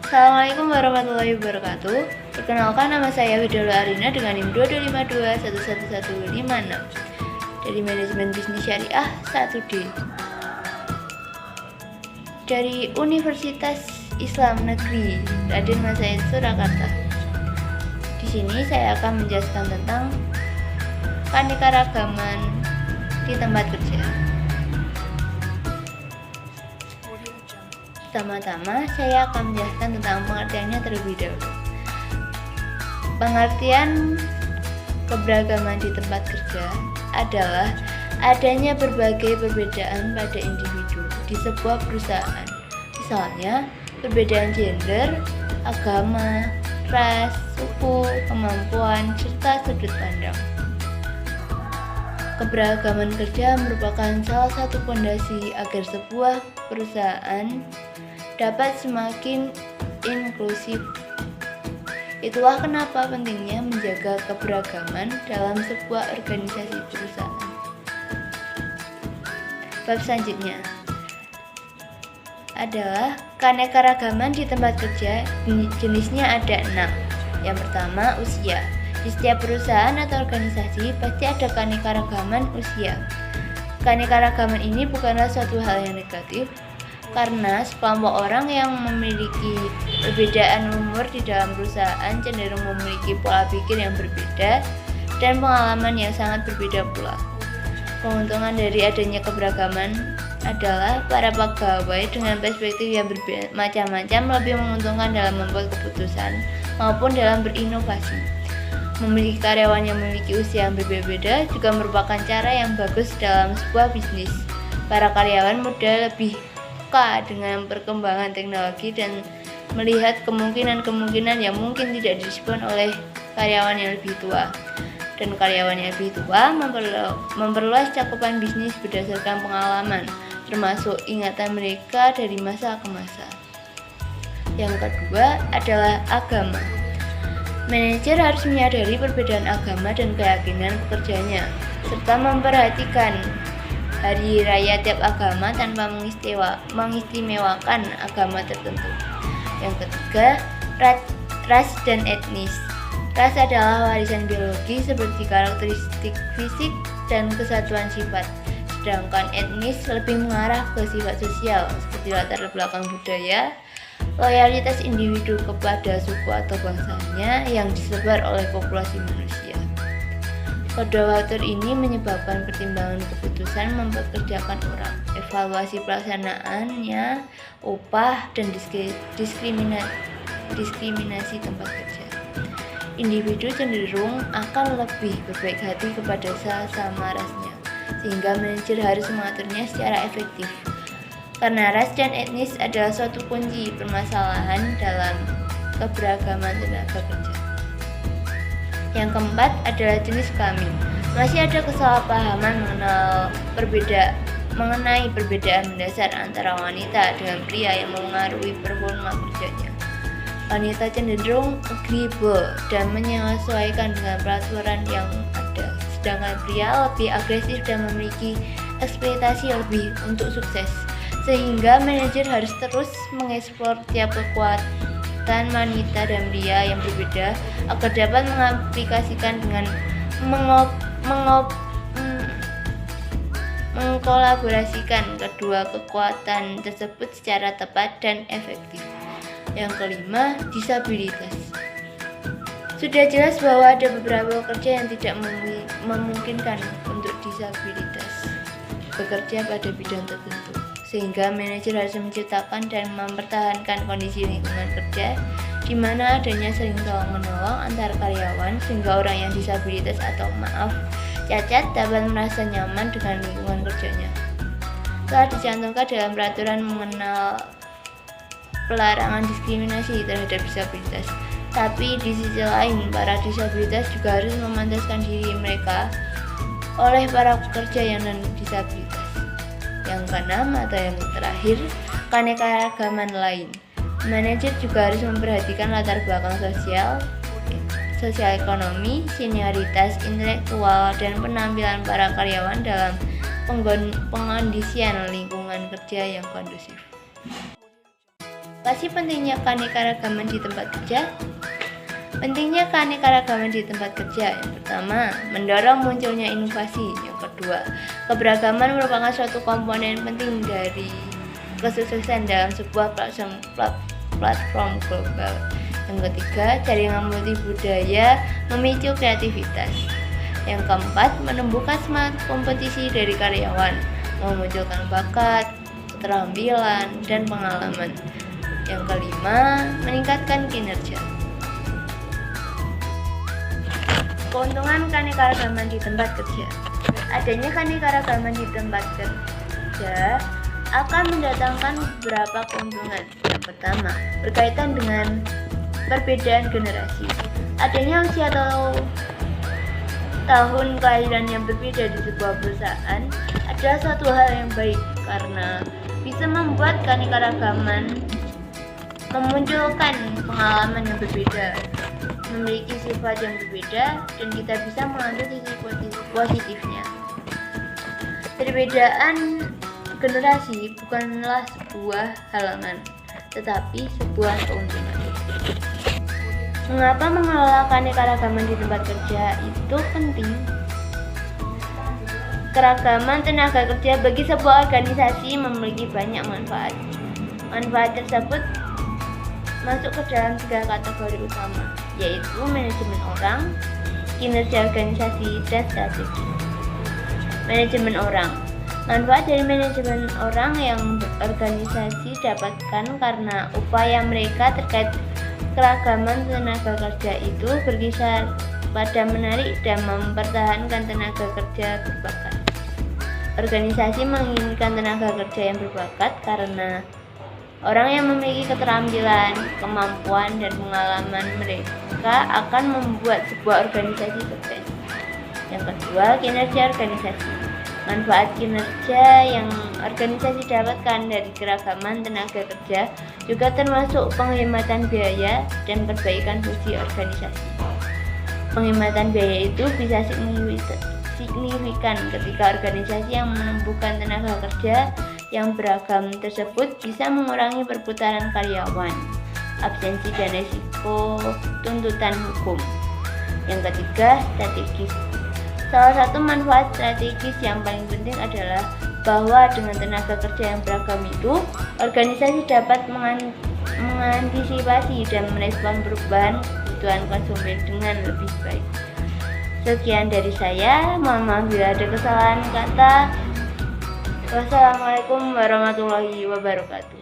Assalamualaikum warahmatullahi wabarakatuh. Perkenalkan, nama saya Widawati Arina dengan NIM 225211156 dari Manajemen Bisnis Syariah 1D dari Universitas Islam Negeri Raden Masaid Surakarta. Di sini saya akan menjelaskan tentang keanekaragaman di tempat kerja. Pertama-tama saya akan menjelaskan tentang pengertiannya terlebih dahulu. Pengertian keberagaman di tempat kerja adalah adanya berbagai perbedaan pada individu di sebuah perusahaan. Misalnya, perbedaan gender, agama, ras, suku, kemampuan, serta sudut pandang. Keberagaman kerja merupakan salah satu fondasi agar sebuah perusahaan dapat semakin inklusif. Itulah kenapa pentingnya menjaga keberagaman dalam sebuah organisasi perusahaan. Bab selanjutnya adalah keanekaragaman di tempat kerja. Jenisnya ada 6. Yang pertama, usia. Di setiap perusahaan atau organisasi pasti ada keanekaragaman usia. Keanekaragaman ini bukanlah suatu hal yang negatif, karena sekelompok orang yang memiliki perbedaan umur di dalam perusahaan cenderung memiliki pola pikir yang berbeda dan pengalaman yang sangat berbeda pula. Keuntungan dari adanya keberagaman adalah para pegawai dengan perspektif yang bermacam-macam lebih menguntungkan dalam membuat keputusan maupun dalam berinovasi. Memiliki karyawan yang memiliki usia yang berbeda juga merupakan cara yang bagus dalam sebuah bisnis. Para karyawan muda lebih peka dengan perkembangan teknologi dan melihat kemungkinan-kemungkinan yang mungkin tidak direspon oleh karyawan yang lebih tua. Dan karyawan yang lebih tua memperluas cakupan bisnis berdasarkan pengalaman, termasuk ingatan mereka dari masa ke masa. Yang kedua adalah agama. Manajer harus menyadari perbedaan agama dan keyakinan pekerjanya, serta memperhatikan hari raya tiap agama tanpa mengistimewakan agama tertentu. Yang ketiga, ras dan etnis. Ras adalah warisan biologi seperti karakteristik fisik dan kesatuan sifat, sedangkan etnis lebih mengarah ke sifat sosial seperti latar belakang budaya, loyalitas individu kepada suku atau bangsanya yang disebar oleh populasi manusia. Kedua faktor ini menyebabkan pertimbangan keputusan mempekerjakan orang, evaluasi pelaksanaannya, upah, dan diskriminasi tempat kerja. Individu cenderung akan lebih berbaik hati kepada sesama rasnya, sehingga manajer harus mengaturnya secara efektif. Karena ras dan etnis adalah suatu kunci permasalahan dalam keberagaman tenaga kerja. Yang keempat adalah jenis kelamin. Masih ada kesalahpahaman mengenai perbedaan mendasar antara wanita dengan pria yang mempengaruhi performa kerjanya. Wanita cenderung agreeable dan menyesuaikan dengan peraturan yang ada, sedangkan pria lebih agresif dan memiliki ekspektasi lebih untuk sukses. Sehingga manajer harus terus mengeksplor tiap kekuatan wanita dan pria yang berbeda agar dapat mengaplikasikan dengan mengkolaborasikan kedua kekuatan tersebut secara tepat dan efektif. Yang kelima, disabilitas. Sudah jelas bahwa ada beberapa pekerja yang tidak memungkinkan untuk disabilitas bekerja pada bidang tertentu, sehingga manajer harus menciptakan dan mempertahankan kondisi lingkungan kerja di mana adanya saling tolong-menolong antar karyawan sehingga orang yang disabilitas atau cacat dapat merasa nyaman dengan lingkungan kerjanya. Telah dicantumkan dalam peraturan mengenal pelarangan diskriminasi terhadap disabilitas. Tapi di sisi lain, para disabilitas juga harus memantaskan diri mereka oleh para pekerja yang non-disabilitas. Yang keenam atau yang terakhir, keanekaragaman lain. Manajer juga harus memperhatikan latar belakang sosial ekonomi, senioritas, intelektual, dan penampilan para karyawan dalam pengkondisian lingkungan kerja yang kondusif. Kasih pentingnya keanekaragaman di tempat kerja. Pentingnya keanekaragaman di tempat kerja. Yang pertama, mendorong munculnya inovasi. Yang kedua, keberagaman merupakan suatu komponen penting dari kesuksesan dalam sebuah platform global. Yang ketiga, jaringan multibudaya memicu kreativitas. Yang keempat, menumbuhkan semangat kompetisi dari karyawan, memunculkan bakat, keterampilan, dan pengalaman. Yang kelima, meningkatkan kinerja. Keuntungan keanekaragaman di tempat kerja. Adanya keanekaragaman di tempat kerja akan mendatangkan beberapa keuntungan. Yang pertama, berkaitan dengan perbedaan generasi. Adanya usia atau tahun kelahiran yang berbeda di sebuah perusahaan adalah suatu hal yang baik karena bisa membuat keanekaragaman memunculkan pengalaman yang berbeda, memiliki sifat yang berbeda, dan kita bisa mengambil sisi positifnya. Perbedaan generasi bukanlah sebuah halangan, tetapi sebuah keuntungan. Mengapa mengelola keanekaragaman di tempat kerja itu penting? Keragaman tenaga kerja bagi sebuah organisasi memiliki banyak manfaat. Manfaat tersebut masuk ke dalam 3 kategori utama, yaitu manajemen orang, kinerja organisasi, dan strategi. Manajemen orang. Manfaat dari manajemen orang yang organisasi dapatkan karena upaya mereka terkait keragaman tenaga kerja itu berkisar pada menarik dan mempertahankan tenaga kerja berbakat. Organisasi menginginkan tenaga kerja yang berbakat karena orang yang memiliki keterampilan, kemampuan, dan pengalaman mereka akan membuat sebuah organisasi sukses. Yang kedua, kinerja organisasi. Manfaat kinerja yang organisasi dapatkan dari keragaman tenaga kerja juga termasuk penghematan biaya dan perbaikan fungsi organisasi. Penghematan biaya itu bisa signifikan ketika organisasi yang menumbuhkan tenaga kerja yang beragam tersebut bisa mengurangi perputaran karyawan, absensi dan risiko tuntutan hukum. Yang ketiga, strategis. Salah satu manfaat strategis yang paling penting adalah bahwa dengan tenaga kerja yang beragam itu, organisasi dapat mengantisipasi dan merespon perubahan kebutuhan konsumen dengan lebih baik. Sekian dari saya, mohon maaf bila ada kesalahan kata. Wassalamualaikum warahmatullahi wabarakatuh.